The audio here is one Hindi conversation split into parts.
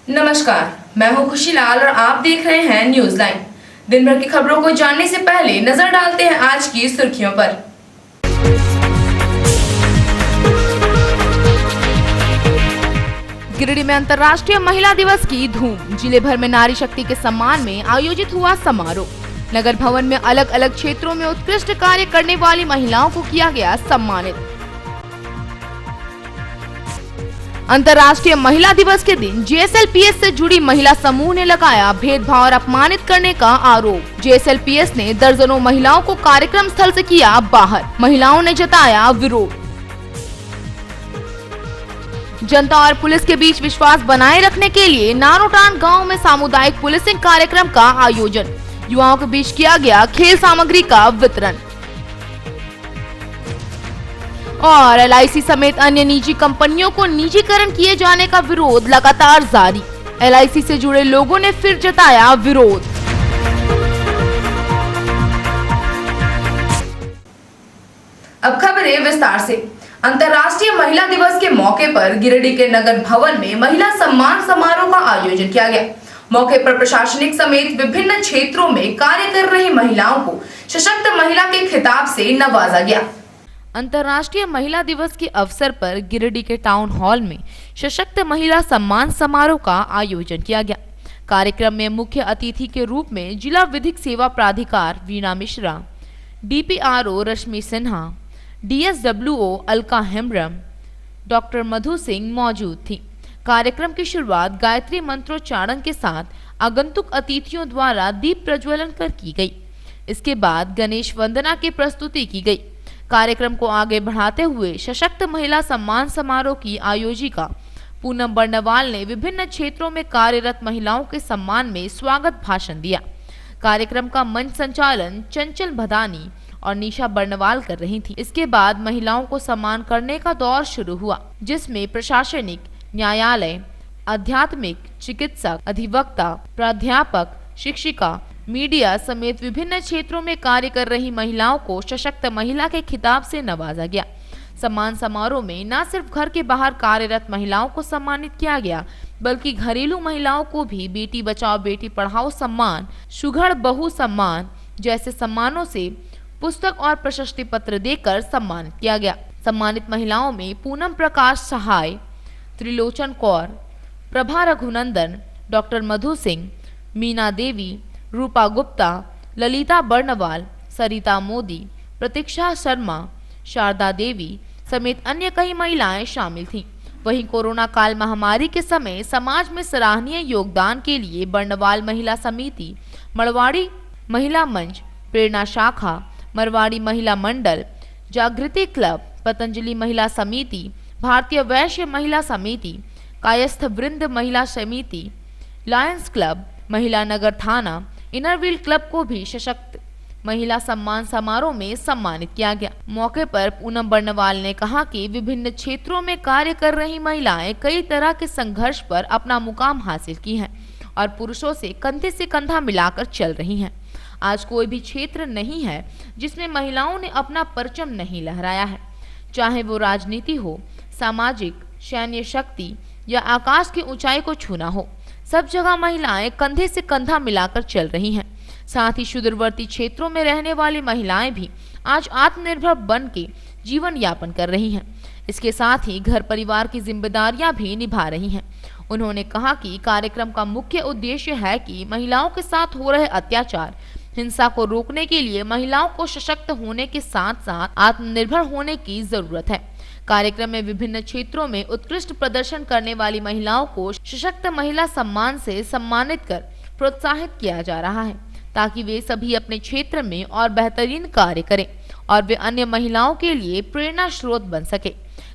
नमस्कार, मैं हूं खुशी लाल और आप देख रहे हैं न्यूज लाइन। दिन भर की खबरों को जानने से पहले नजर डालते हैं आज की सुर्खियों पर। गिरिडीह में अंतर्राष्ट्रीय महिला दिवस की धूम। जिले भर में नारी शक्ति के सम्मान में आयोजित हुआ समारोह। नगर भवन में अलग अलग क्षेत्रों में उत्कृष्ट कार्य करने वाली महिलाओं को किया गया सम्मानित। अंतर्राष्ट्रीय महिला दिवस के दिन जेएसएलपीएस से जुड़ी महिला समूह ने लगाया भेदभाव और अपमानित करने का आरोप। जेएसएलपीएस ने दर्जनों महिलाओं को कार्यक्रम स्थल से किया बाहर। महिलाओं ने जताया विरोध। जनता और पुलिस के बीच विश्वास बनाए रखने के लिए नारोटान गांव में सामुदायिक पुलिसिंग कार्यक्रम का आयोजन। युवाओं के बीच किया गया खेल सामग्री का वितरण। और एलआईसी समेत अन्य निजी कंपनियों को निजीकरण किए जाने का विरोध लगातार जारी। एलआईसी से जुड़े लोगों ने फिर जताया विरोध। अब खबरें विस्तार से। अंतर्राष्ट्रीय महिला दिवस के मौके पर गिरिडीह के नगर भवन में महिला सम्मान समारोह का आयोजन किया गया। मौके पर प्रशासनिक समेत विभिन्न क्षेत्रों में कार्य कर रही महिलाओं को सशक्त महिला के खिताब से नवाजा गया। अंतर्राष्ट्रीय महिला दिवस के अवसर पर गिरिडीह के टाउन हॉल में सशक्त महिला सम्मान समारोह का आयोजन किया गया। कार्यक्रम में मुख्य अतिथि के रूप में जिला विधिक सेवा प्राधिकार वीणा मिश्रा, डीपीआरओ रश्मि सिन्हा, डीएसडब्ल्यूओ अलका हेम्ब्रम, डॉक्टर मधु सिंह मौजूद थी। कार्यक्रम की शुरुआत गायत्री मंत्रोच्चारण के साथ आगंतुक अतिथियों द्वारा दीप प्रज्वलन कर की गई। इसके बाद गणेश वंदना की प्रस्तुति की गई। कार्यक्रम को आगे बढ़ाते हुए सशक्त महिला सम्मान समारोह की आयोजिका पूनम बर्णवाल ने विभिन्न क्षेत्रों में कार्यरत महिलाओं के सम्मान में स्वागत भाषण दिया। कार्यक्रम का मंच संचालन चंचल भदानी और निशा बर्णवाल कर रही थी। इसके बाद महिलाओं को सम्मान करने का दौर शुरू हुआ, जिसमें प्रशासनिक, न्यायालय, आध्यात्मिक, चिकित्सक, अधिवक्ता, प्राध्यापक, शिक्षिका, मीडिया समेत विभिन्न क्षेत्रों में कार्य कर रही महिलाओं को सशक्त महिला के खिताब से नवाजा गया। सम्मान समारोह में न सिर्फ घर के बाहर कार्यरत महिलाओं को सम्मानित किया गया, बल्कि घरेलू महिलाओं को भी बेटी बचाओ बेटी पढ़ाओ सम्मान, सुघड़ बहू सम्मान जैसे सम्मानों से पुस्तक और प्रशस्ति पत्र देकर सम्मानित किया गया। सम्मानित महिलाओं में पूनम प्रकाश सहाय, त्रिलोचन कौर, प्रभा रघुनंदन, डॉक्टर मधु सिंह, मीना देवी, रूपा गुप्ता, ललिता बर्णवाल, सरिता मोदी, प्रतीक्षा शर्मा, शारदा देवी समेत अन्य कई महिलाएं शामिल थीं। वहीं कोरोना काल महामारी के समय समाज में सराहनीय योगदान के लिए बर्णवाल महिला समिति, मरवाड़ी महिला मंच, प्रेरणा शाखा, मरवाड़ी महिला मंडल, जागृति क्लब, पतंजलि महिला समिति, भारतीय वैश्य महिला समिति, कायस्थ वृंद महिला समिति, लायंस क्लब, महिला नगर थाना, इनरव्हील क्लब को भी सशक्त महिला सम्मान समारोह में सम्मानित किया गया। मौके पर पूनम बर्णवाल ने कहा कि विभिन्न क्षेत्रों में कार्य कर रही महिलाएं कई तरह के संघर्ष पर अपना मुकाम हासिल की हैं और पुरुषों से कंधा मिलाकर चल रही हैं। आज कोई भी क्षेत्र नहीं है जिसमें महिलाओं ने अपना परचम नहीं लहराया है, चाहे वो राजनीति हो, सामाजिक, सैन्य शक्ति या आकाश की ऊंचाई को छूना हो। सब जगह महिलाएं कंधे से कंधा मिलाकर चल रही हैं। साथ ही सुदूरवर्ती क्षेत्रों में रहने वाली महिलाएं भी आज आत्मनिर्भर बन के जीवन यापन कर रही हैं। इसके साथ ही घर परिवार की जिम्मेदारियां भी निभा रही हैं। उन्होंने कहा कि कार्यक्रम का मुख्य उद्देश्य है कि महिलाओं के साथ हो रहे अत्याचार, हिंसा को रोकने के लिए महिलाओं को सशक्त होने के साथ साथ आत्मनिर्भर होने की जरूरत है। कार्यक्रम में विभिन्न क्षेत्रों में उत्कृष्ट प्रदर्शन करने वाली महिलाओं को सशक्त महिला सम्मान से सम्मानित कर प्रोत्साहित किया जा रहा है, ताकि वे सभी अपने क्षेत्र में और बेहतरीन कार्य करें और वे अन्य महिलाओं के लिए प्रेरणा स्रोत बन सके।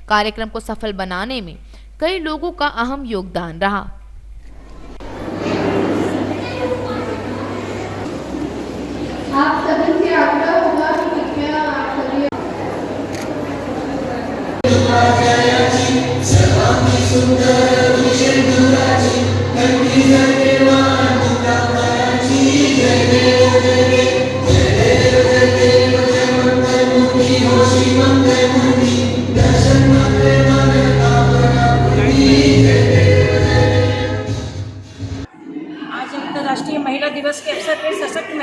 कार्यक्रम को सफल बनाने में कई लोगों का अहम योगदान रहा। आप सभी से आग्रह होगा कि कृपया आप सभी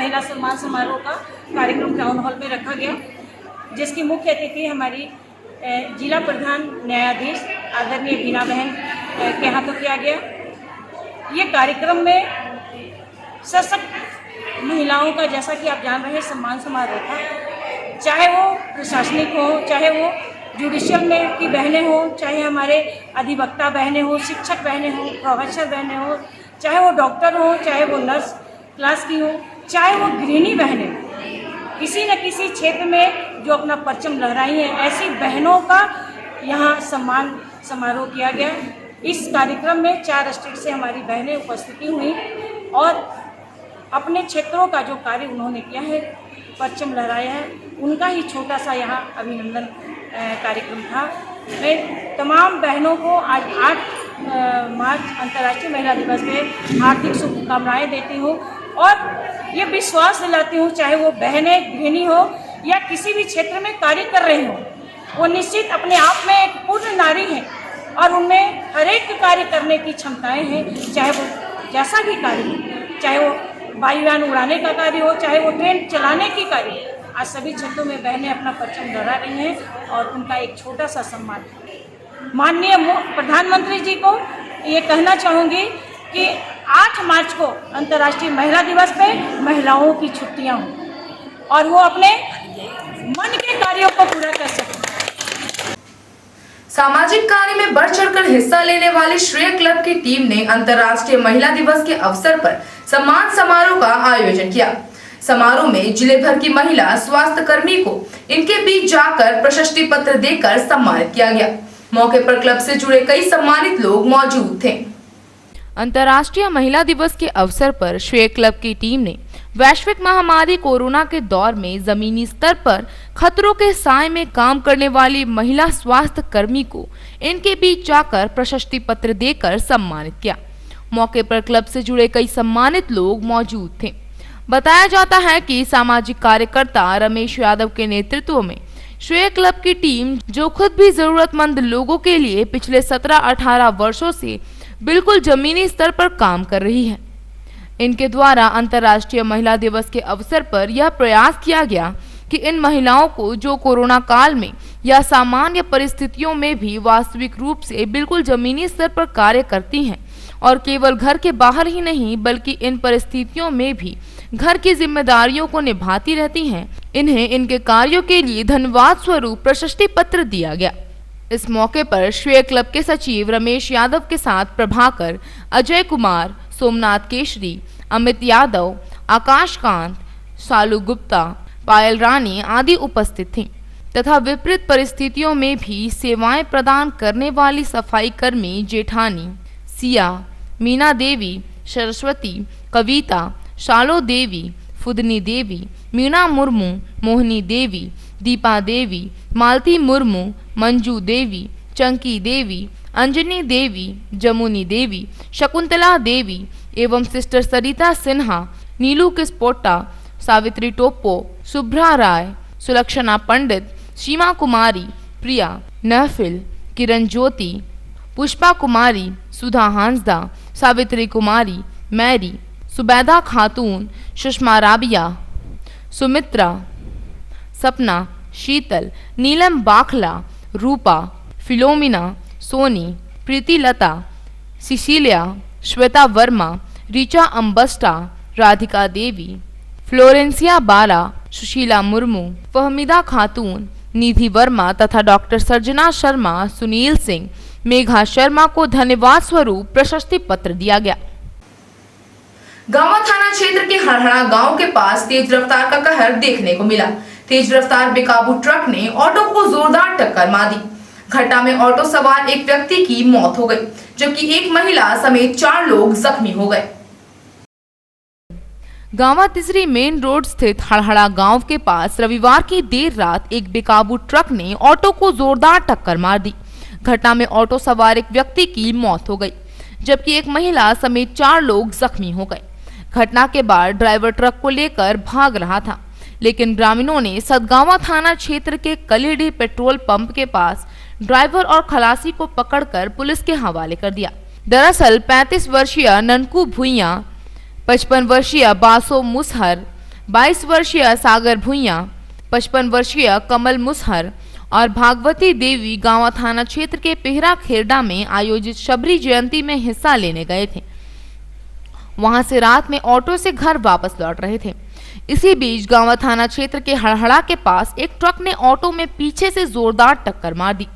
महिला सम्मान समारोह का कार्यक्रम टाउन हॉल में रखा गया, जिसकी मुख्य अतिथि हमारी जिला प्रधान न्यायाधीश आदरणीय बीना बहन के हाथों किया गया। ये कार्यक्रम में सशक्त महिलाओं का, जैसा कि आप जान रहे हैं, सम्मान समारोह था। चाहे वो प्रशासनिक हो, चाहे वो जुडिशियल में की बहनें हो, चाहे हमारे अधिवक्ता बहनें हो, शिक्षक बहनें हो, प्रोफेसर बहनें हो, चाहे वो डॉक्टर हो, चाहे वो नर्स क्लास की हो, चाहे वो गृहिणी बहनें, किसी न किसी क्षेत्र में जो अपना परचम लहराई हैं, ऐसी बहनों का यहाँ सम्मान समारोह किया गया। इस कार्यक्रम में 4 स्टेट से हमारी बहनें उपस्थिति हुई और अपने क्षेत्रों का जो कार्य उन्होंने किया है, परचम लहराया है, उनका ही छोटा सा यहाँ अभिनंदन कार्यक्रम था। मैं तमाम बहनों को आज 8 मार्च अंतर्राष्ट्रीय महिला दिवस पे हार्दिक शुभकामनाएं देती हूँ और ये विश्वास दिलाती हूँ, चाहे वो बहनें गृहिणी हो या किसी भी क्षेत्र में कार्य कर रही हो, वो निश्चित अपने आप में एक पूर्ण नारी है और उनमें हर एक कार्य करने की क्षमताएं हैं, चाहे वो जैसा भी कार्य हो, चाहे वो वायुयान उड़ाने का कार्य हो, चाहे वो ट्रेन चलाने की कार्य हो। आज सभी क्षेत्रों में बहनें अपना परचम लहरा रही हैं और उनका एक छोटा सा सम्मान। माननीय प्रधानमंत्री जी को ये कहना चाहूँगी कि 8 मार्च को अंतर्राष्ट्रीय महिला दिवस पे महिलाओं की छुट्टियाँ हों और वो अपने मन के कार्यों को पूरा कर सकें। सामाजिक कार्य में बढ़ चढ़कर हिस्सा लेने वाली श्रेय क्लब की टीम ने अंतर्राष्ट्रीय महिला दिवस के अवसर पर सम्मान समारोह का आयोजन किया। समारोह में जिले भर की महिला स्वास्थ्य कर्मी को इनके बीच जाकर प्रशस्ति पत्र देकर सम्मानित किया गया। मौके पर क्लब से जुड़े कई सम्मानित लोग मौजूद थे। अंतर्राष्ट्रीय महिला दिवस के अवसर पर श्रेय क्लब की टीम ने वैश्विक महामारी कोरोना के दौर में जमीनी स्तर पर खतरों के साए में काम करने वाली महिला स्वास्थ्य कर्मी को इनके बीच जाकर प्रशस्ति पत्र देकर सम्मानित किया। मौके पर क्लब से जुड़े कई सम्मानित लोग मौजूद थे। बताया जाता है कि सामाजिक कार्यकर्ता रमेश यादव के नेतृत्व में श्रेय क्लब की टीम, जो खुद भी जरूरतमंद लोगों के लिए पिछले 17-18 वर्षों से बिल्कुल जमीनी स्तर पर काम कर रही है, इनके द्वारा अंतर्राष्ट्रीय महिला दिवस के अवसर पर यह प्रयास किया गया कि इन महिलाओं को, जो कोरोना काल में या सामान्य परिस्थितियों में भी वास्तविक रूप से बिल्कुल जमीनी स्तर पर कार्य करती हैं और केवल घर के बाहर ही नहीं बल्कि इन परिस्थितियों में भी घर की जिम्मेदारियों को निभाती रहती हैं, इन्हें इनके कार्यों के लिए धन्यवाद स्वरूप प्रशस्ति पत्र दिया गया। इस मौके पर श्रेय क्लब के सचिव रमेश यादव के साथ प्रभाकर, अजय कुमार, सोमनाथ केशरी, अमित यादव, आकाश कांत, शालू गुप्ता, पायल रानी आदि उपस्थित थीं तथा विपरीत परिस्थितियों में भी सेवाएं प्रदान करने वाली सफाई कर्मी जेठानी, सिया, मीना देवी, सरस्वती, कविता, शालो देवी, फुदनी देवी, मीना मुर्मू, मोहनी देवी, दीपा देवी, मालती मुर्मू, मंजू देवी, चंकी देवी, अंजनी देवी, जमुनी देवी, शकुंतला देवी एवं सिस्टर सरिता सिन्हा, नीलू किस्पोट्टा, सावित्री टोप्पो, शुभ्रा राय, सुलक्षणा पंडित, सीमा कुमारी, प्रिया, नहफिल, किरण ज्योति, पुष्पा कुमारी, सुधा हांसदा, सावित्री कुमारी, मैरी, सुबैदा खातून, सुषमा राबिया, सुमित्रा, सपना, शीतल, नीलम बाखला, रूपा, फिलोमिना, सोनी, प्रीति लता, सिसिलिया, श्वेता वर्मा, रीचा अम्बस्टा, राधिका देवी, फ्लोरेंसिया बाला, सुशीला मुर्मू, फहमीदा खातून, निधि वर्मा तथा डॉक्टर सर्जना शर्मा, सुनील सिंह, मेघा शर्मा को धन्यवाद स्वरूप प्रशस्ति पत्र दिया गया। गांवा थाना क्षेत्र के हरहड़ा गांव के पास तेज रफ्तार का कहर देखने को मिला। तेज रफ्तार बेकाबू ट्रक ने ऑटो को जोरदार टक्कर मार दी। घटना में ऑटो सवार एक व्यक्ति की मौत हो गई, जबकि एक महिला समेत 4 लोग जख्मी हो गए। गांवा तिसरी मेन रोड स्थित हरहड़ा गांव के पास रविवार की देर रात एक बेकाबू ट्रक ने ऑटो को जोरदार टक्कर मार दी। घटना में ऑटो सवार एक व्यक्ति की मौत हो गई, जबकि एक महिला समेत 4 लोग जख्मी हो गए। घटना के बाद ड्राइवर ट्रक को लेकर भाग रहा था, लेकिन ग्रामीणों ने सतगावा थाना क्षेत्र के कलीडी पेट्रोल पंप के पास ड्राइवर और खलासी को पकड़कर पुलिस के हवाले कर दिया। दरअसल 35 वर्षीय ननकू भुइया, 55 वर्षीय बासो मुसहर, 22 वर्षीय सागर भुइयां, 55 वर्षीय कमल मुसहर और भागवती देवी गांवा थाना क्षेत्र के पेहरा खेरडा में आयोजित शबरी जयंती में हिस्सा लेने गए थे। वहां से रात में ऑटो से घर वापस लौट रहे थे। इसी बीच गांवा थाना क्षेत्र के हड़हड़ा के पास एक ट्रक ने ऑटो में पीछे से जोरदार टक्कर मार दी।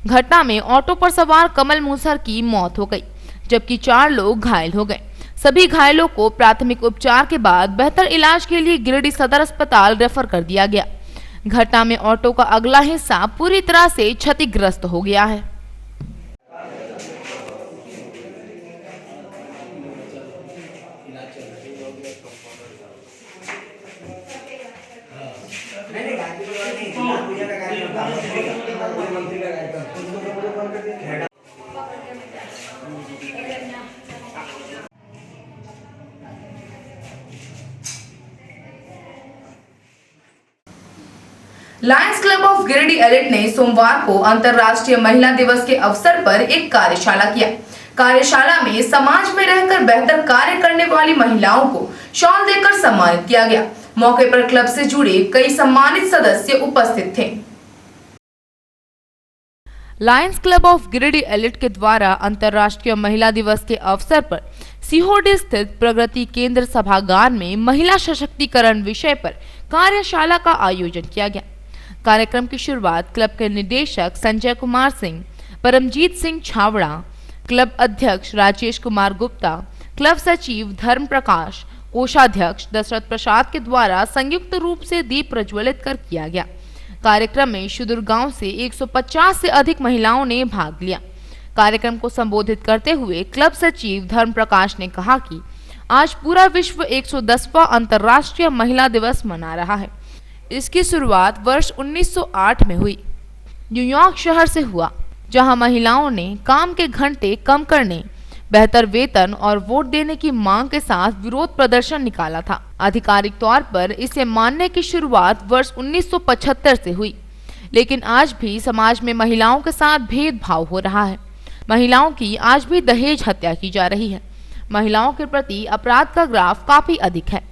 घटना में ऑटो पर सवार कमल मुसहर की मौत हो गई, जबकि 4 लोग घायल हो गए। सभी घायलों को प्राथमिक उपचार के बाद बेहतर इलाज के लिए गिरिडीह सदर अस्पताल रेफर कर दिया गया। घटना में ऑटो का अगला हिस्सा पूरी तरह से क्षतिग्रस्त हो गया है। Lions club of Giridih elite ने सोमवार को अंतर्राष्ट्रीय महिला दिवस के अवसर पर एक कार्यशाला किया। कार्यशाला में समाज में रहकर बेहतर कार्य करने वाली महिलाओं को शॉल देकर सम्मानित किया गया। मौके पर क्लब से जुड़े कई सम्मानित सदस्य उपस्थित थे। Lions club of Giridih elite के द्वारा अंतर्राष्ट्रीय महिला दिवस के अवसर पर सीहोर स्थित प्रगति केंद्र सभागार में महिला सशक्तिकरण विषय पर कार्यशाला का आयोजन किया गया। कार्यक्रम की शुरुआत क्लब के निदेशक संजय कुमार सिंह, परमजीत सिंह छावड़ा, क्लब अध्यक्ष राजेश कुमार गुप्ता, क्लब सचिव धर्म प्रकाश, कोषाध्यक्ष दशरथ प्रसाद के द्वारा संयुक्त रूप से दीप प्रज्वलित कर किया गया। कार्यक्रम में सुदूर गांव से 150 से अधिक महिलाओं ने भाग लिया। कार्यक्रम को संबोधित करते हुए क्लब सचिव धर्म प्रकाश ने कहा कि आज पूरा विश्व 110वां अंतर्राष्ट्रीय महिला दिवस मना रहा है। इसकी शुरुआत वर्ष 1908 में हुई। न्यूयॉर्क शहर से हुआ, जहां महिलाओं ने काम के घंटे कम करने, बेहतर वेतन और वोट देने की मांग के साथ विरोध प्रदर्शन निकाला था। आधिकारिक तौर पर इसे मानने की शुरुआत वर्ष 1975 से हुई, लेकिन आज भी समाज में महिलाओं के साथ भेदभाव हो रहा है। महिलाओं की आज भी दहेज हत्या की जा रही है। महिलाओं के प्रति अपराध का ग्राफ काफी अधिक है।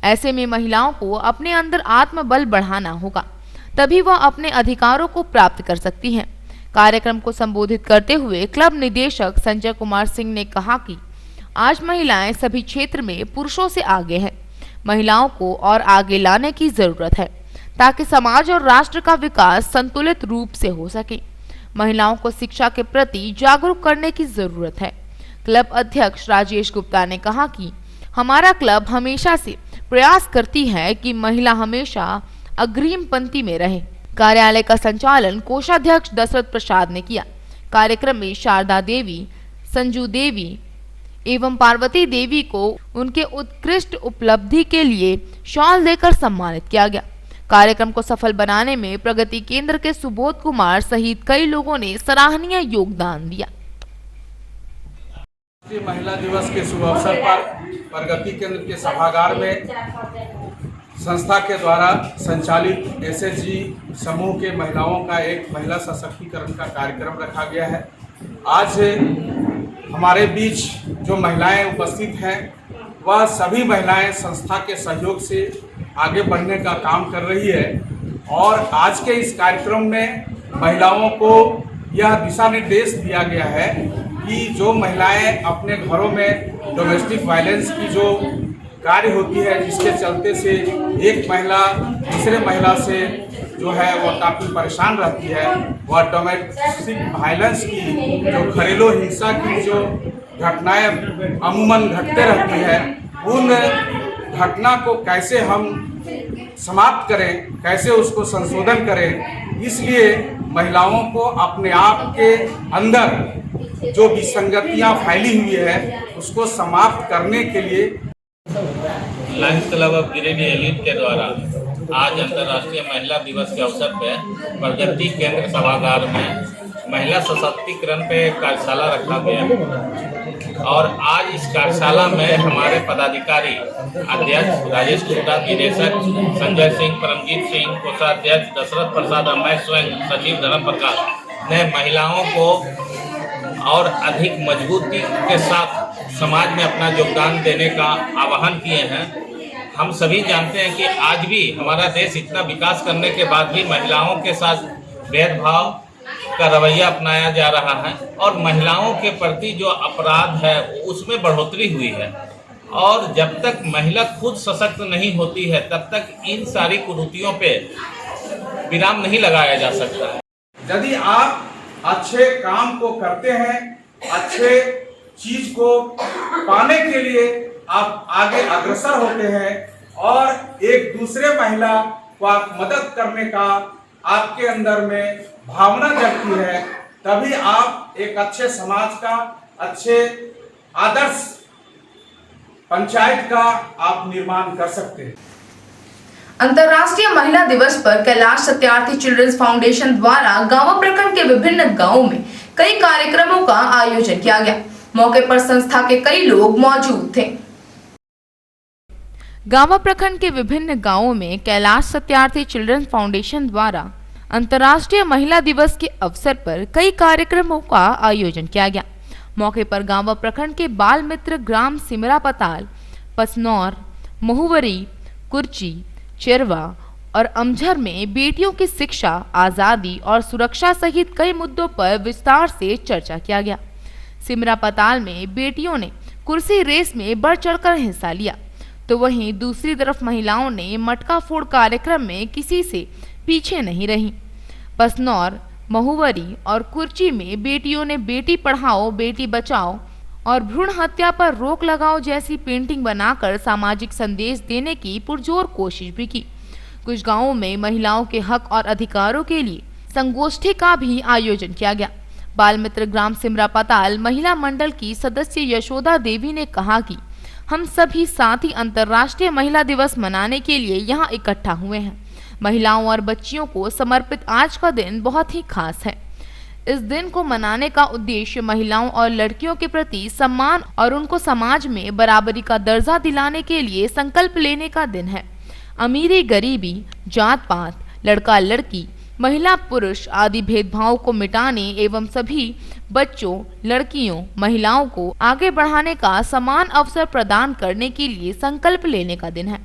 ऐसे में महिलाओं को अपने अंदर आत्मबल बढ़ाना होगा, तभी वह अपने अधिकारों को प्राप्त कर सकती हैं। कार्यक्रम को संबोधित करते हुए क्लब निदेशक संजय कुमार सिंह ने कहा कि आज महिलाएं सभी क्षेत्र में पुरुषों से आगे हैं। महिलाओं को और आगे लाने की जरूरत है, ताकि समाज और राष्ट्र का विकास संतुलित रूप से हो सके। महिलाओं को शिक्षा के प्रति जागरूक करने की जरूरत है। क्लब अध्यक्ष राजेश गुप्ता ने कहा कि हमारा क्लब हमेशा से प्रयास करती है कि महिला हमेशा अग्रिम पंक्ति में रहे। कार्यालय का संचालन कोषाध्यक्ष दशरथ प्रसाद ने किया। कार्यक्रम में शारदा देवी, संजू देवी एवं पार्वती देवी को उनके उत्कृष्ट उपलब्धि के लिए शॉल देकर सम्मानित किया गया। कार्यक्रम को सफल बनाने में प्रगति केंद्र के सुबोध कुमार सहित कई लोगों ने सराहनीय योगदान दिया। महिला दिवस के शुभ अवसर पर प्रगति केंद्र के सभागार में संस्था के द्वारा संचालित एसएचजी समूह के महिलाओं का एक महिला सशक्तिकरण का कार्यक्रम रखा गया है। आज हमारे बीच जो महिलाएं उपस्थित हैं, वह सभी महिलाएं संस्था के सहयोग से आगे बढ़ने का काम कर रही है और आज के इस कार्यक्रम में महिलाओं को यह दिशा निर्देश दिया गया है कि जो महिलाएं अपने घरों में डोमेस्टिक वायलेंस की जो कार्य होती है, जिसके चलते से एक महिला दूसरे महिला से जो है वह काफ़ी परेशान रहती है, वह डोमेस्टिक वायलेंस की जो घरेलू हिंसा की जो घटनाएं अमूमन घटते रहती है, उन घटना को कैसे हम समाप्त करें, कैसे उसको संशोधन करें। इसलिए महिलाओं को अपने आप के अंदर जो विसंगतियां फैली हुई है उसको समाप्त करने के लिए Lions club of Giridih elite के द्वारा आज अंतर्राष्ट्रीय महिला दिवस के अवसर पर प्रगति केंद्र सभागार में महिला सशक्तिकरण पे कार्यशाला रखा गया और आज इस कार्यशाला में हमारे पदाधिकारी अध्यक्ष राजेश गुप्ता, निदेशक संजय सिंह, परमजीत सिंह, कोषाध्यक्ष दशरथ प्रसाद और मैं स्वयं सचिव धर्म प्रकाश ने महिलाओं को और अधिक मजबूती के साथ समाज में अपना योगदान देने का आह्वान किए हैं। हम सभी जानते हैं कि आज भी हमारा देश इतना विकास करने के बाद भी महिलाओं के साथ भेदभाव का रवैया अपनाया जा रहा है और महिलाओं के प्रति जो अपराध है उसमें बढ़ोतरी हुई है। और जब तक महिला खुद सशक्त नहीं होती है तब तक इन सारी कुरीतियों पे विराम नहीं लगाया जा सकता है। यदि आप अच्छे काम को करते हैं, अच्छे चीज को पाने के लिए आप आगे अग्रसर होते हैं और एक दूसरे महिला को आप मदद करने का आपके अंदर में भावना जगती है, तभी आप एक अच्छे समाज का, अच्छे आदर्श पंचायत का आप निर्माण कर सकते हैं। अंतर्राष्ट्रीय महिला दिवस पर कैलाश सत्यार्थी चिल्ड्रंस फाउंडेशन द्वारा गांव प्रखंड के विभिन्न गांवों में कई कार्यक्रमों का आयोजन किया गया। मौके पर संस्था के कई लोग मौजूद थे। गांव प्रखंड के विभिन्न गांवों में कैलाश सत्यार्थी चिल्ड्रंस फाउंडेशन द्वारा अंतर्राष्ट्रीय महिला दिवस के अवसर पर कई कार्यक्रमों का आयोजन किया गया। मौके पर गांव प्रखंड के बाल मित्र ग्राम सिमरा पताल, पसनौर, महुवरी, कुर्ची, चेरवा और अमझर में बेटियों की शिक्षा, आज़ादी और सुरक्षा सहित कई मुद्दों पर विस्तार से चर्चा किया गया। सिमरा पताल में बेटियों ने कुर्सी रेस में बढ़ चढ़कर हिस्सा लिया, तो वहीं दूसरी तरफ महिलाओं ने मटका फोड़ कार्यक्रम में किसी से पीछे नहीं रहीं। पसनौर, महुवरी और कुर्ची में बेटियों ने बेटी पढ़ाओ बेटी बचाओ और भ्रूण हत्या पर रोक लगाओ जैसी पेंटिंग बनाकर सामाजिक संदेश देने की पुरजोर कोशिश भी की। कुछ गांवों में महिलाओं के हक और अधिकारों के लिए संगोष्ठी का भी आयोजन किया गया। बाल मित्र ग्राम सिमरा पताल महिला मंडल की सदस्य यशोदा देवी ने कहा कि हम सभी साथी अंतर्राष्ट्रीय महिला दिवस मनाने के लिए यहाँ इकट्ठा हुए हैं। महिलाओं और बच्चियों को समर्पित आज का दिन बहुत ही खास है। इस दिन को मनाने का उद्देश्य महिलाओं और लड़कियों के प्रति सम्मान और उनको समाज में बराबरी का दर्जा दिलाने के लिए संकल्प लेने का दिन है। अमीरी गरीबी, जात पात, लड़का लड़की, महिला पुरुष आदि भेदभाव को मिटाने एवं सभी बच्चों, लड़कियों, महिलाओं को आगे बढ़ाने का समान अवसर प्रदान करने के लिए संकल्प लेने का दिन है।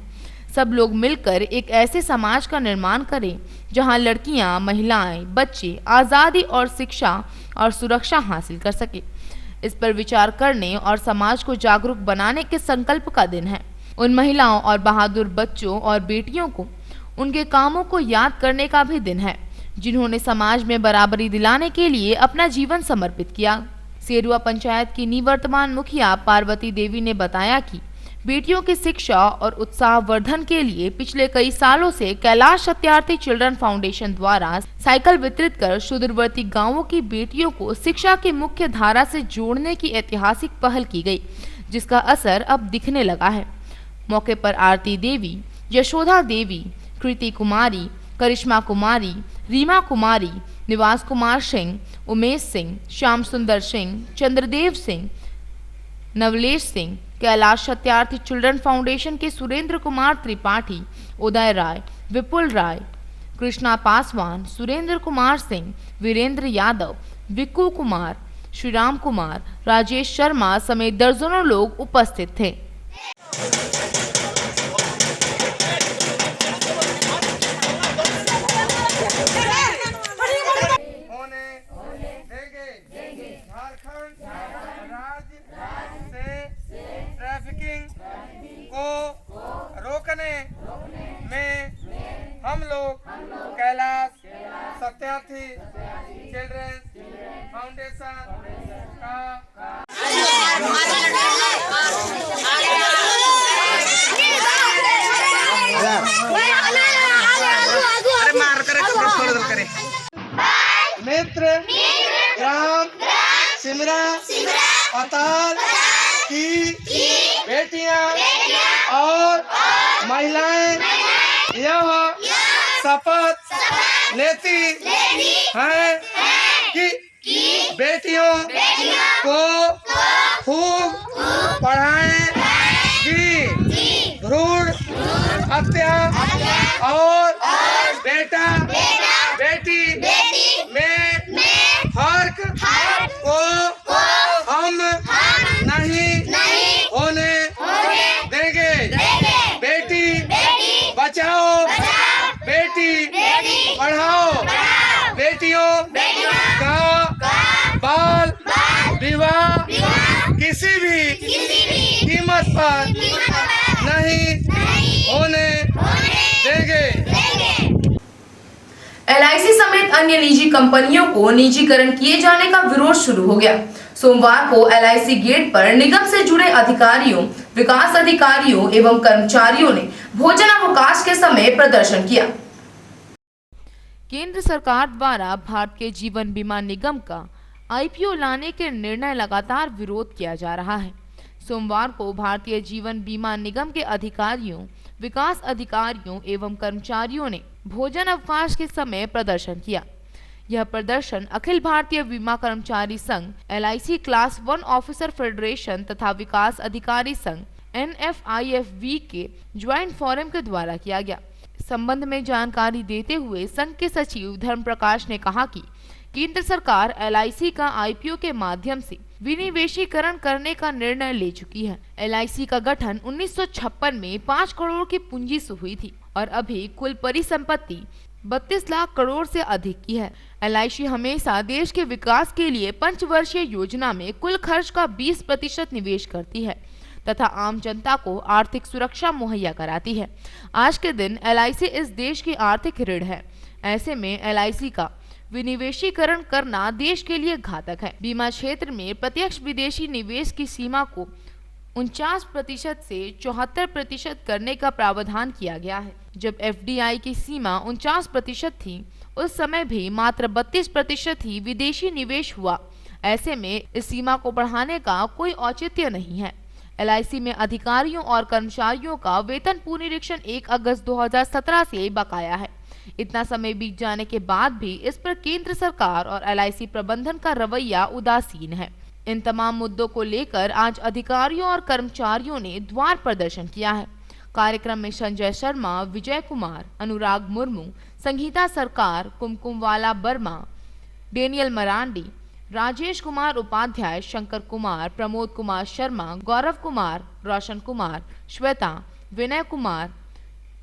सब लोग मिलकर एक ऐसे समाज का निर्माण करें जहां लड़कियां, महिलाएं, बच्चे आज़ादी और शिक्षा और सुरक्षा हासिल कर सके। इस पर विचार करने और समाज को जागरूक बनाने के संकल्प का दिन है। उन महिलाओं और बहादुर बच्चों और बेटियों को उनके कामों को याद करने का भी दिन है जिन्होंने समाज में बराबरी दिलाने के लिए अपना जीवन समर्पित किया। सेरुआ पंचायत की निवर्तमान मुखिया पार्वती देवी ने बताया कि बेटियों की शिक्षा और उत्साह वर्धन के लिए पिछले कई सालों से कैलाश सत्यार्थी चिल्ड्रन फाउंडेशन द्वारा साइकिल वितरित कर सुदूरवर्ती गांवों की बेटियों को शिक्षा की मुख्य धारा से जोड़ने की ऐतिहासिक पहल की गई, जिसका असर अब दिखने लगा है। मौके पर आरती देवी, यशोदा देवी, कृति कुमारी, करिश्मा कुमारी, रीमा कुमारी, निवास कुमार सिंह, उमेश सिंह, श्याम सुंदर सिंह, चंद्रदेव सिंह, नवलेश सिंह, कैलाश सत्यार्थी चिल्ड्रन फाउंडेशन के सुरेंद्र कुमार त्रिपाठी, उदय राय, विपुल राय, कृष्णा पासवान, सुरेंद्र कुमार सिंह, वीरेंद्र यादव, विक्कू कुमार, श्रीराम कुमार, राजेश शर्मा समेत दर्जनों लोग उपस्थित थे। रोकने में हम लोग कैलाश सत्यार्थी चिल्ड्रन फाउंडेशन का मित्र ग्राम सिमरा पताल की बेटियां और महिलाएं यह शपथ लेती हैं कि बेटियों को खूब पढ़ाएंगी, भ्रूण हत्या और बेटा बेटी में फर्क को हम नहीं होने देंगे। बेटी पर नहीं होने देंगे। एलआईसी समेत अन्य निजी कंपनियों को निजीकरण किए जाने का विरोध शुरू हो गया। सोमवार को एलआईसी गेट पर निगम से जुड़े अधिकारियों, विकास अधिकारियों एवं कर्मचारियों ने भोजनावकाश के समय प्रदर्शन किया। केंद्र सरकार द्वारा भारतीय जीवन बीमा निगम का आईपीओ लाने के निर्णय लगातार विरोध किया जा रहा है। सोमवार को भारतीय जीवन बीमा निगम के अधिकारियों, विकास अधिकारियों एवं कर्मचारियों ने भोजन अवकाश के समय प्रदर्शन किया। यह प्रदर्शन अखिल भारतीय बीमा कर्मचारी संघ, एलआईसी क्लास 1 ऑफिसर फेडरेशन तथा विकास अधिकारी संघ NFIFV के ज्वाइंट फोरम के द्वारा किया गया। संबंध में जानकारी देते हुए संघ के सचिव धर्म प्रकाश ने कहा कि केंद्र सरकार एलआईसी का आईपीओ के माध्यम से विनिवेशीकरण करने का निर्णय ले चुकी है। एलआईसी का गठन 1956 में 5 करोड़ की पूंजी से हुई थी और अभी कुल परिसंपत्ति 32 लाख करोड़ से अधिक की है। एलआईसी हमेशा देश के विकास के लिए पंचवर्षीय योजना में कुल खर्च का 20% निवेश करती है तथा आम जनता को आर्थिक सुरक्षा मुहैया कराती है। आज के दिन एलआईसी इस देश की आर्थिक रीढ़ है। ऐसे में एलआईसी का विनिवेशीकरण करना देश के लिए घातक है। बीमा क्षेत्र में प्रत्यक्ष विदेशी निवेश की सीमा को 49% से 74% करने का प्रावधान किया गया है। जब एफडीआई की सीमा 49% थी, उस समय भी मात्र 32% ही विदेशी निवेश हुआ। ऐसे में इस सीमा को बढ़ाने का कोई औचित्य नहीं है। एलआईसी में अधिकारियों और कर्मचारियों का वेतन पुनरीक्षण 1 अगस्त 2017 से बकाया है। इतना समय बीत जाने के बाद भी इस पर केंद्र सरकार और एलआईसी प्रबंधन का रवैया उदासीन है। इन तमाम मुद्दों को लेकर आज अधिकारियों और कर्मचारियों ने द्वार प्रदर्शन किया है। कार्यक्रम में संजय शर्मा, विजय कुमार, अनुराग मुर्मू, संगीता सरकार, कुमकुमवाला वर्मा, डेनियल मरांडी, राजेश कुमार उपाध्याय, शंकर कुमार, प्रमोद कुमार शर्मा, गौरव कुमार, रोशन कुमार, श्वेता, विनय कुमार,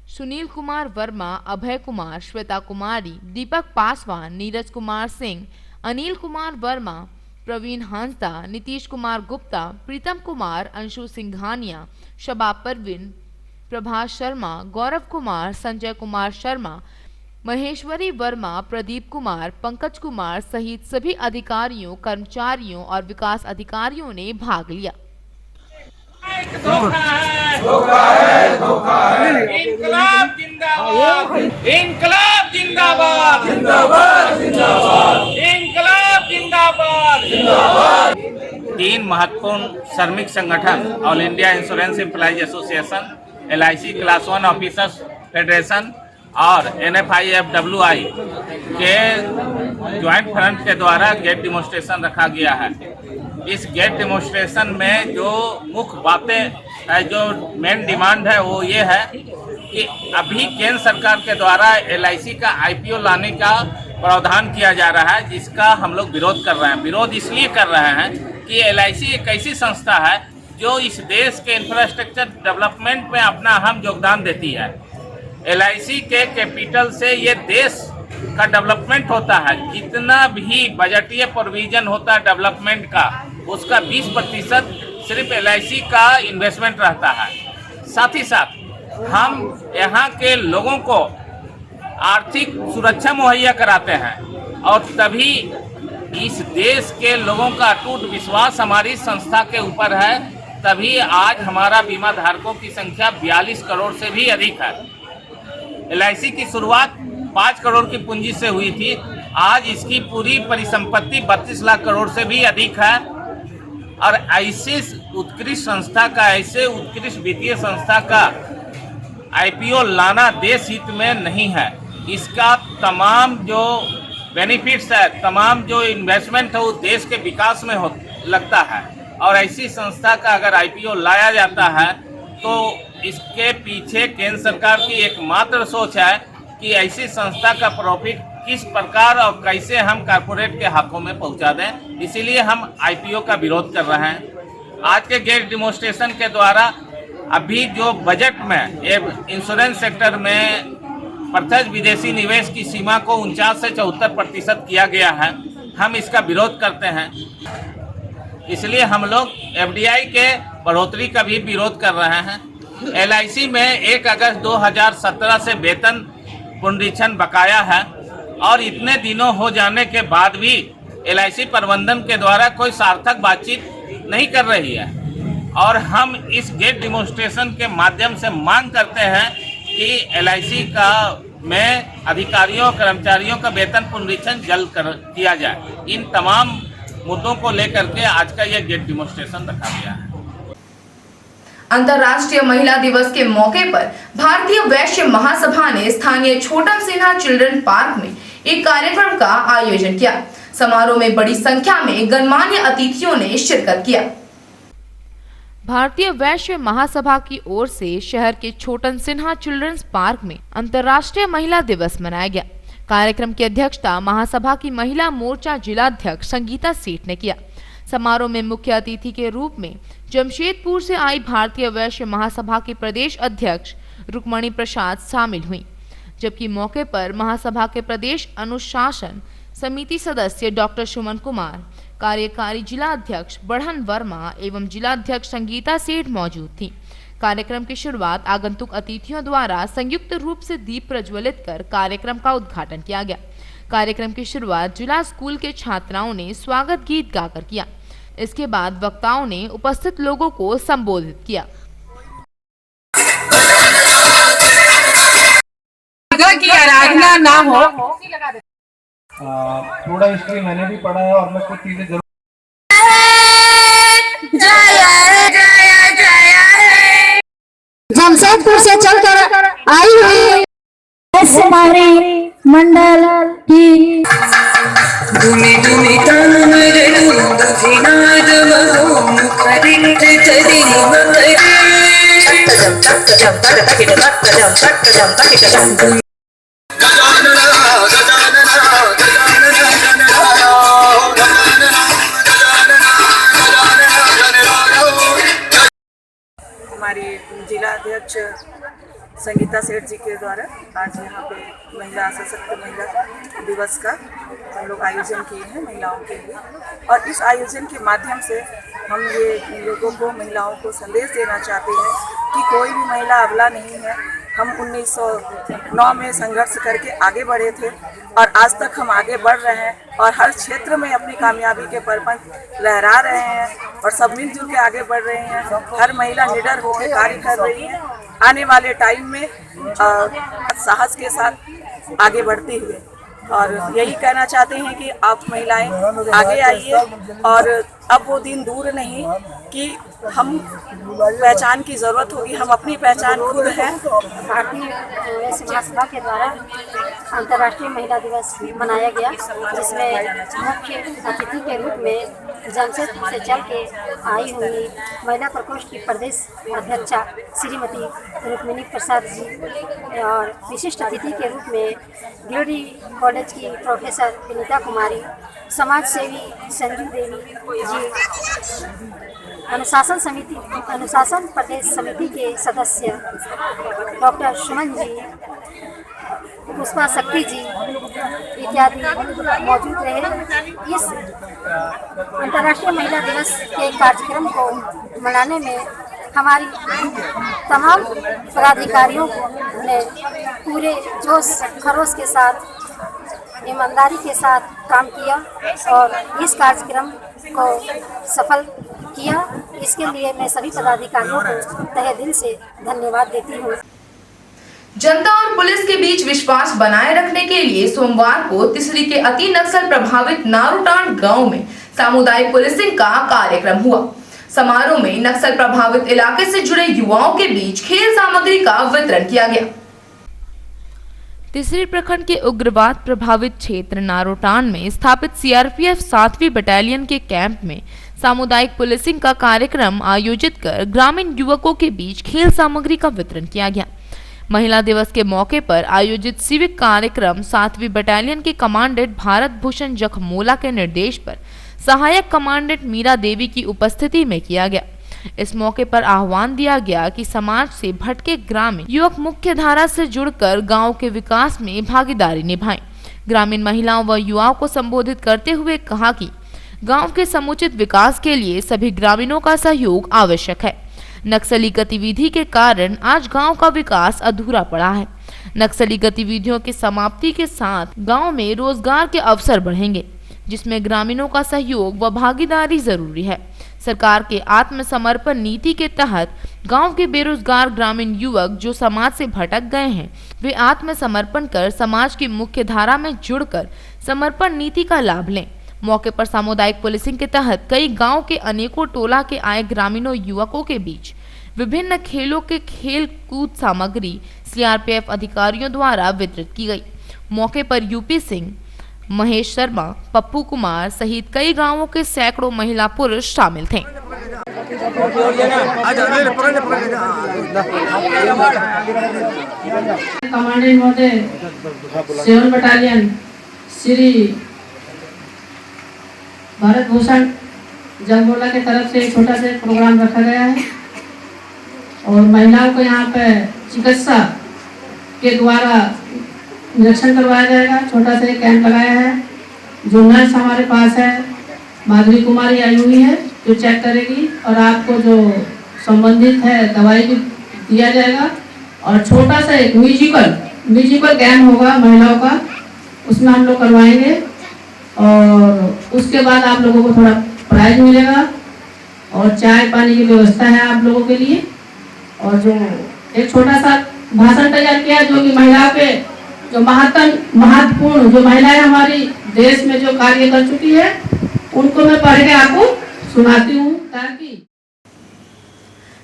सुनील कुमार वर्मा, अभय कुमार, श्वेता कुमारी, दीपक पासवान, नीरज कुमार सिंह, अनिल कुमार वर्मा, प्रवीण हांसदा, नीतीश कुमार गुप्ता, प्रीतम कुमार, अंशु सिंघानिया, शबाब परवीन, प्रभास शर्मा, गौरव कुमार, संजय कुमार शर्मा, महेश्वरी वर्मा, प्रदीप कुमार, पंकज कुमार सहित सभी अधिकारियों, कर्मचारियों और विकास अधिकारियों ने भाग लिया। इंकलाब जिंदाबाद, इंकलाब जिंदाबाद, जिंदाबाद जिंदाबाद, इंकलाब जिंदाबाद, जिंदाबाद। 3 महत्वपूर्ण श्रमिक संगठन all India insurance employees association, LIC class 1 officers federation और NFIFWI के ज्वाइंट फ्रंट के द्वारा गेट डिमोन्स्ट्रेशन रखा गया है। इस गेट डिमोन्स्ट्रेशन में जो मुख्य बातें है, जो मेन डिमांड है वो ये है कि अभी केंद्र सरकार के द्वारा एलआईसी का आईपीओ लाने का प्रावधान किया जा रहा है, जिसका हम लोग विरोध कर रहे हैं। विरोध इसलिए कर रहे हैं कि एलआईसी एक ऐसी संस्था है जो इस देश के इंफ्रास्ट्रक्चर डेवलपमेंट में अपना अहम योगदान देती है। एलआईसी के कैपिटल से ये देश का डेवलपमेंट होता है। जितना भी बजटीय प्रोविजन होता है डेवलपमेंट का, उसका 20% सिर्फ एलआईसी का इन्वेस्टमेंट रहता है। साथ ही साथ हम यहाँ के लोगों को आर्थिक सुरक्षा मुहैया कराते हैं और तभी इस देश के लोगों का अटूट विश्वास हमारी संस्था के ऊपर है, तभी आज हमारा बीमा धारकों की संख्या 42 करोड़ से भी अधिक है। एलआईसी की शुरुआत 5 करोड़ की पूंजी से हुई थी। आज इसकी पूरी परिसंपत्ति 32 लाख करोड़ से भी अधिक है और ऐसे उत्कृष्ट संस्था का, ऐसे उत्कृष्ट वित्तीय संस्था का आईपीओ लाना देश हित में नहीं है। इसका तमाम जो बेनिफिट्स है, तमाम जो इन्वेस्टमेंट है वो देश के विकास में लगता है और ऐसी संस्था का अगर आईपीओ लाया जाता है तो इसके पीछे केंद्र सरकार की एकमात्र सोच है कि ऐसी संस्था का प्रॉफिट किस प्रकार और कैसे हम कारपोरेट के हाथों में पहुंचा दें। इसीलिए हम आईपीओ का विरोध कर रहे हैं। आज के गेट डिमोन्स्ट्रेशन के द्वारा अभी जो बजट में इंश्योरेंस सेक्टर में प्रत्यक्ष विदेशी निवेश की सीमा को 49 से 74% किया गया है, हम इसका विरोध करते हैं। इसलिए हम लोग एफडीआई के बढ़ोतरी का भी विरोध कर रहे हैं। LIC में 1 अगस्त 2017 से वेतन पुनरीक्षण बकाया है और इतने दिनों हो जाने के बाद भी LIC प्रबंधन के द्वारा कोई सार्थक बातचीत नहीं कर रही है और हम इस गेट डिमोन्स्ट्रेशन के माध्यम से मांग करते हैं कि LIC का में अधिकारियों कर्मचारियों का वेतन पुनरीक्षण जल्द किया जाए। इन तमाम मुद्दों को लेकर के आज का यह गेट डिमोन्स्ट्रेशन रखा गया है। अंतर्राष्ट्रीय महिला दिवस के मौके पर भारतीय वैश्य महासभा ने स्थानीय छोटन सिन्हा चिल्ड्रन पार्क में एक कार्यक्रम का आयोजन किया। समारोह में बड़ी संख्या में गणमान्य अतिथियों ने शिरकत किया। भारतीय वैश्य महासभा की ओर से शहर के छोटन सिन्हा चिल्ड्रंस पार्क में अंतर्राष्ट्रीय महिला दिवस मनाया गया। कार्यक्रम की अध्यक्षता महासभा की महिला मोर्चा जिलाध्यक्ष संगीता सेठ ने किया। समारोह में मुख्य अतिथि के रूप में जमशेदपुर से आई भारतीय वैश्य महासभा की प्रदेश अध्यक्ष रुक्मणी प्रसाद शामिल हुई, जबकि मौके पर महासभा के प्रदेश अनुशासन समिति सदस्य डॉक्टर सुमन कुमार, कार्यकारी जिला अध्यक्ष बढ़न वर्मा एवं जिलाध्यक्ष संगीता सेठ मौजूद थी। कार्यक्रम की शुरुआत आगंतुक अतिथियों द्वारा संयुक्त रूप से दीप प्रज्वलित कर कार्यक्रम का उद्घाटन किया गया। कार्यक्रम की शुरुआत जिला स्कूल के छात्राओं ने स्वागत गीत गाकर किया। इसके बाद वक्ताओं ने उपस्थित लोगों को संबोधित किया। की आराधना ना हो। थोड़ा हिस्ट्री मैंने भी पढ़ा है और मैं कुछ चीजें जरूर जमशेदपुर से चलकर आई हुई हमारी मंडल की हमारी जिला अध्यक्ष संगीता सेठ जी के द्वारा आज यहाँ पे महिला सशक्त महिला दिवस का हम लोग आयोजन किए हैं महिलाओं के लिए, और इस आयोजन के माध्यम से हम ये लोगों को महिलाओं को संदेश देना चाहते हैं कि कोई भी महिला अबला नहीं है। हम 1909 में संघर्ष करके आगे बढ़े थे और आज तक हम आगे बढ़ रहे हैं और हर क्षेत्र में अपनी कामयाबी के परपंख लहरा रहे हैं और सब मिलजुल के आगे बढ़ रहे हैं। हर महिला निडर होकर कार्य कर रही है। आने वाले टाइम में साहस के साथ आगे बढ़ते हुए, और यही कहना चाहते हैं कि आप महिलाएं आगे आइए और अब वो दिन दूर नहीं कि हम पहचान की ज़रूरत होगी। हम अपनी पहचान खुद हैं। भारतीय वैश्य महासभा के द्वारा अंतर्राष्ट्रीय महिला दिवस मनाया गया, जिसमें मुख्य अतिथि के रूप में जमशेदपुर से चल के आई हुई महिला प्रकोष्ठ की प्रदेश अध्यक्षा श्रीमती रुक्मिणी प्रसाद जी और विशिष्ट अतिथि के रूप में गिरिडीह कॉलेज की प्रोफेसर विनीता कुमारी, समाज सेवी संजू देवी जी, अनुशासन प्रदेश समिति के सदस्य डॉक्टर सुमन जी, पुष्पा शक्ति जी इत्यादि मौजूद रहे। इस अंतर्राष्ट्रीय महिला दिवस के कार्यक्रम को मनाने में हमारी तमाम पदाधिकारियों ने पूरे जोश खरोश के साथ, ईमानदारी के साथ काम किया और इस कार्यक्रम को सफल किया। इसके लिए मैं सभी पदाधिकारियों को तहे दिल से धन्यवाद देती हूँ। जनता और पुलिस के बीच विश्वास बनाए रखने के लिए सोमवार को तिसरी के अति नक्सल प्रभावित नारूटांड गांव में सामुदायिक पुलिसिंग का कार्यक्रम हुआ। समारोह में नक्सल प्रभावित इलाके से जुड़े युवाओं के बीच खेल सामग्री का वितरण किया गया। तिसरी प्रखंड के उग्रवाद प्रभावित क्षेत्र नारोटान में स्थापित CRPF 7वीं बटालियन के कैंप में सामुदायिक पुलिसिंग का कार्यक्रम आयोजित कर ग्रामीण युवकों के बीच खेल सामग्री का वितरण किया गया। महिला दिवस के मौके पर आयोजित सिविक कार्यक्रम 7वीं बटालियन के कमांडेंट भारत भूषण जखमोला के निर्देश पर सहायक कमांडेंट मीरा देवी की उपस्थिति में किया गया। इस मौके पर आह्वान दिया गया कि समाज से भटके ग्रामीण युवक मुख्य धारा से जुड़कर गांव के विकास में भागीदारी निभाएं। ग्रामीण महिलाओं व युवाओं को संबोधित करते हुए कहा कि गांव के समुचित विकास के लिए सभी ग्रामीणों का सहयोग आवश्यक है। नक्सली गतिविधि के कारण आज गांव का विकास अधूरा पड़ा है। नक्सली गतिविधियों की समाप्ति के साथ गांव में रोजगार के अवसर बढ़ेंगे, जिसमें ग्रामीणों का सहयोग व भागीदारी जरूरी है। सरकार के आत्मसमर्पण नीति के तहत गांव के बेरोजगार ग्रामीण युवक जो समाज से भटक गए हैं, वे आत्मसमर्पण कर समाज की मुख्य धारा में जुड़कर समर्पण नीति का लाभ लें। मौके पर सामुदायिक पुलिसिंग के तहत कई गांव के अनेकों टोला के आए ग्रामीणों युवकों के बीच विभिन्न खेलों के खेल कूद सामग्री सीआरपीएफ अधिकारियों द्वारा वितरित की गई। मौके पर यूपी सिंह, महेश शर्मा, पप्पू कुमार सहित कई गांवों के सैकड़ों महिला पुरुष शामिल थे। कमांडेंट महोदय 7 बटालियन श्री भारत भूषण जगमोला की तरफ से एक छोटा सा प्रोग्राम रखा गया है और महिलाओं को यहाँ पे चिकित्सा के द्वारा निरीक्षण करवाया जाएगा। छोटा सा एक कैंप लगाया है। जो नर्स हमारे पास है माधुरी कुमारी आई हुई है जो चेक करेगी और आपको जो संबंधित है दवाई भी दिया जाएगा। और छोटा सा एक म्यूजिकल गेम होगा महिलाओं का, उसमें हम लोग करवाएंगे और उसके बाद आप लोगों को थोड़ा प्राइज मिलेगा और चाय पानी की व्यवस्था है आप लोगों के लिए। और जो एक छोटा सा भाषण तैयार किया जो कि महिलाओं के जो महत्वपूर्ण जो महिलाएं हमारी देश में जो कार्य कर चुकी है उनको मैं पढ़ के आपको सुनाती हूँ ताकि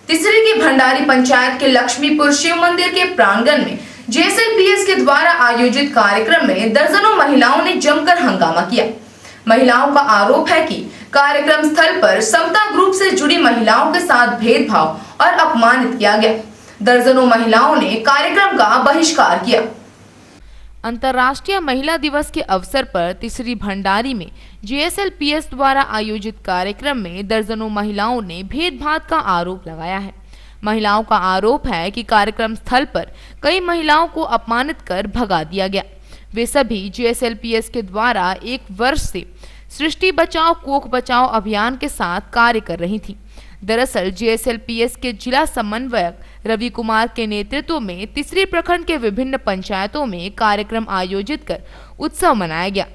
तिसरी की भंडारी पंचायत के लक्ष्मीपुर शिव मंदिर के प्रांगण में जेएसएलपीएस के द्वारा आयोजित कार्यक्रम में दर्जनों महिलाओं ने जमकर हंगामा किया। महिलाओं का आरोप है कि कार्यक्रम स्थल पर समता ग्रुप से जुड़ी महिलाओं के साथ भेदभाव और अपमानित किया गया। दर्जनों महिलाओं ने कार्यक्रम का बहिष्कार किया। अंतर्राष्ट्रीय महिला दिवस के अवसर पर तिसरी भंडारी में जेएसएलपीएस द्वारा आयोजित कार्यक्रम में दर्जनों महिलाओं ने भेदभाव का आरोप लगाया है। महिलाओं का आरोप है कि कार्यक्रम स्थल पर कई महिलाओं को अपमानित कर भगा दिया गया। वे सभी जेएसएलपीएस के द्वारा 1 वर्ष से सृष्टि बचाओ कोख बचाओ अभियान के साथ कार्य कर रही थीं। दरअसल जेएसएलपीएस के जिला समन्वयक रवि कुमार के नेतृत्व में तिसरी प्रखंड के विभिन्न पंचायतों में कार्यक्रम आयोजित कर उत्सव मनाया गया।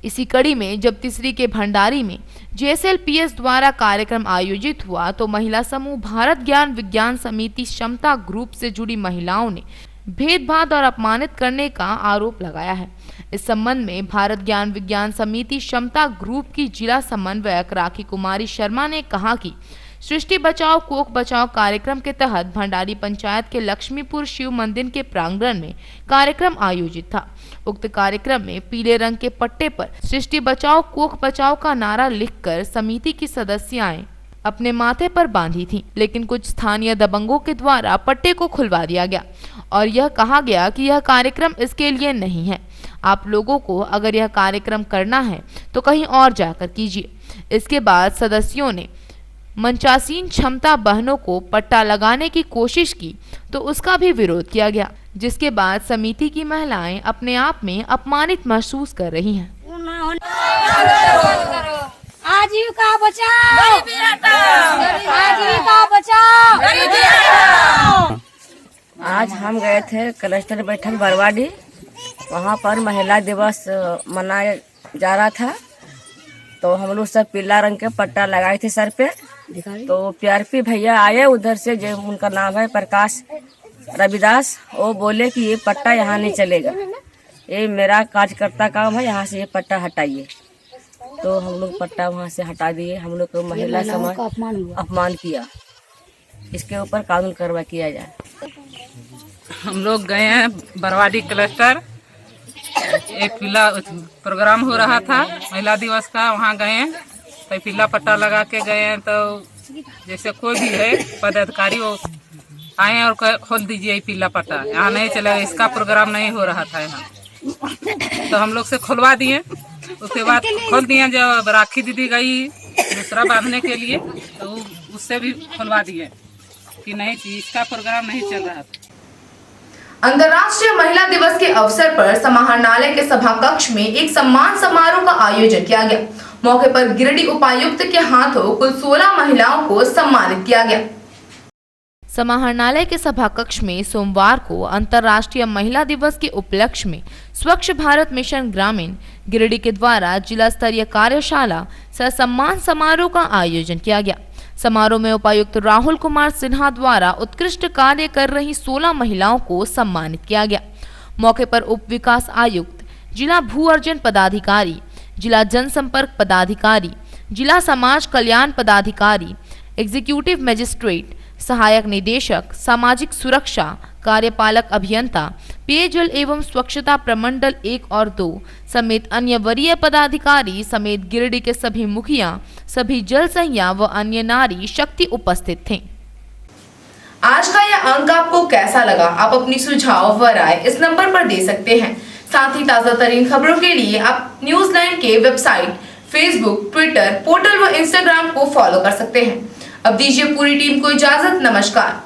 इसी कड़ी में जब तिसरी के भंडारी में जेएसएलपीएस द्वारा कार्यक्रम आयोजित हुआ तो महिला समूह भारत ज्ञान विज्ञान समिति क्षमता ग्रुप से जुड़ी महिलाओं ने भेदभाव और अपमानित करने का आरोप लगाया है। इस संबंध में भारत ज्ञान विज्ञान समिति क्षमता ग्रुप की जिला समन्वयक राखी कुमारी शर्मा ने कहा कि सृष्टि बचाओ कोख बचाओ कार्यक्रम के तहत भंडारी पंचायत के लक्ष्मीपुर शिव मंदिर के प्रांगण में कार्यक्रम आयोजित था। उक्त कार्यक्रम में पीले रंग के पट्टे पर सृष्टि बचाओ कोख बचाओ का नारा लिखकर समिति की सदस्याएं अपने माथे पर बांधी थी, लेकिन कुछ स्थानीय दबंगों के द्वारा पट्टे को खुलवा दिया गया और यह कहा गया कि यह कार्यक्रम इसके लिए नहीं है। आप लोगों को अगर यह कार्यक्रम करना है तो कहीं और जाकर कीजिए। इसके बाद सदस्यों ने मंचासीन क्षमता बहनों को पट्टा लगाने की कोशिश की तो उसका भी विरोध किया गया, जिसके बाद समिति की महिलाएं अपने आप में अपमानित महसूस कर रही हैं। आजीविका बचाओ, आजीविका बचाओ। आज हम गए थे क्लस्टर बैठक बरवाडी, वहाँ पर महिला दिवस मनाया जा रहा था। तो हम लोग सब पीला रंग के पट्टा लगाए थे सर पे। तो पीआरपी भैया आए उधर से, जो उनका नाम है प्रकाश रविदास, वो बोले कि ये पट्टा यहाँ नहीं चलेगा, ये मेरा कार्यकर्ता काम है, यहाँ से ये पट्टा हटाइए। तो हम लोग पट्टा वहाँ से हटा दिए। हम लोग को महिला समाज अपमान किया, इसके ऊपर कानून कार्रवाई किया जाए। हम लोग गए हैं बरवाडी क्लस्टर, एक पीला प्रोग्राम हो रहा था महिला दिवस का, वहाँ गए हैं तो पीला पट्टा लगा के गए हैं। तो जैसे कोई भी है पदाधिकारी वो आए और खोल दीजिए पीला पट्टा, यहाँ नहीं चलेगा, इसका प्रोग्राम नहीं हो रहा था यहाँ। तो हम लोग से खुलवा दिए, उसके बाद खोल दिए। जब राखी दीदी गई दूसरा बांधने के लिए तो उससे भी खुलवा दिए कि नहीं, इसका प्रोग्राम नहीं चल रहा था। अंतर्राष्ट्रीय महिला दिवस के अवसर पर समाहरणालय के सभा कक्ष में एक सम्मान समारोह का आयोजन किया गया। मौके पर गिरिडीह उपायुक्त के हाथों कुल 16 महिलाओं को सम्मानित किया गया। समाहरणालय के सभा कक्ष में सोमवार को अंतर्राष्ट्रीय महिला दिवस के उपलक्ष्य में स्वच्छ भारत मिशन ग्रामीण गिरिडीह के द्वारा जिला स्तरीय कार्यशाला सह सम्मान समारोह का आयोजन किया गया। समारोह में उपायुक्त राहुल कुमार सिन्हा द्वारा उत्कृष्ट कार्य कर रही 16 महिलाओं को सम्मानित किया गया। मौके पर उप विकास आयुक्त, जिला भू अर्जन पदाधिकारी, जिला जनसंपर्क पदाधिकारी, जिला समाज कल्याण पदाधिकारी, एग्जीक्यूटिव मजिस्ट्रेट, सहायक निदेशक सामाजिक सुरक्षा, कार्यपालक अभियंता, पेयजल एवं स्वच्छता प्रमंडल 1 और 2 समेत अन्य वरीय पदाधिकारी समेत गिरिडीह के सभी मुखिया, सभी जल संज्ञा व अन्य नारी शक्ति उपस्थित थे। आज का यह अंक आपको कैसा लगा? आप अपनी सुझाव व राय इस नंबर पर दे सकते हैं। साथ ही ताजा तरीन खबरों के लिए आप न्यूज लाइन के वेबसाइट, फेसबुक, ट्विटर, पोर्टल व इंस्टाग्राम को फॉलो कर सकते हैं। अब दीजिए पूरी टीम को इजाजत। नमस्कार।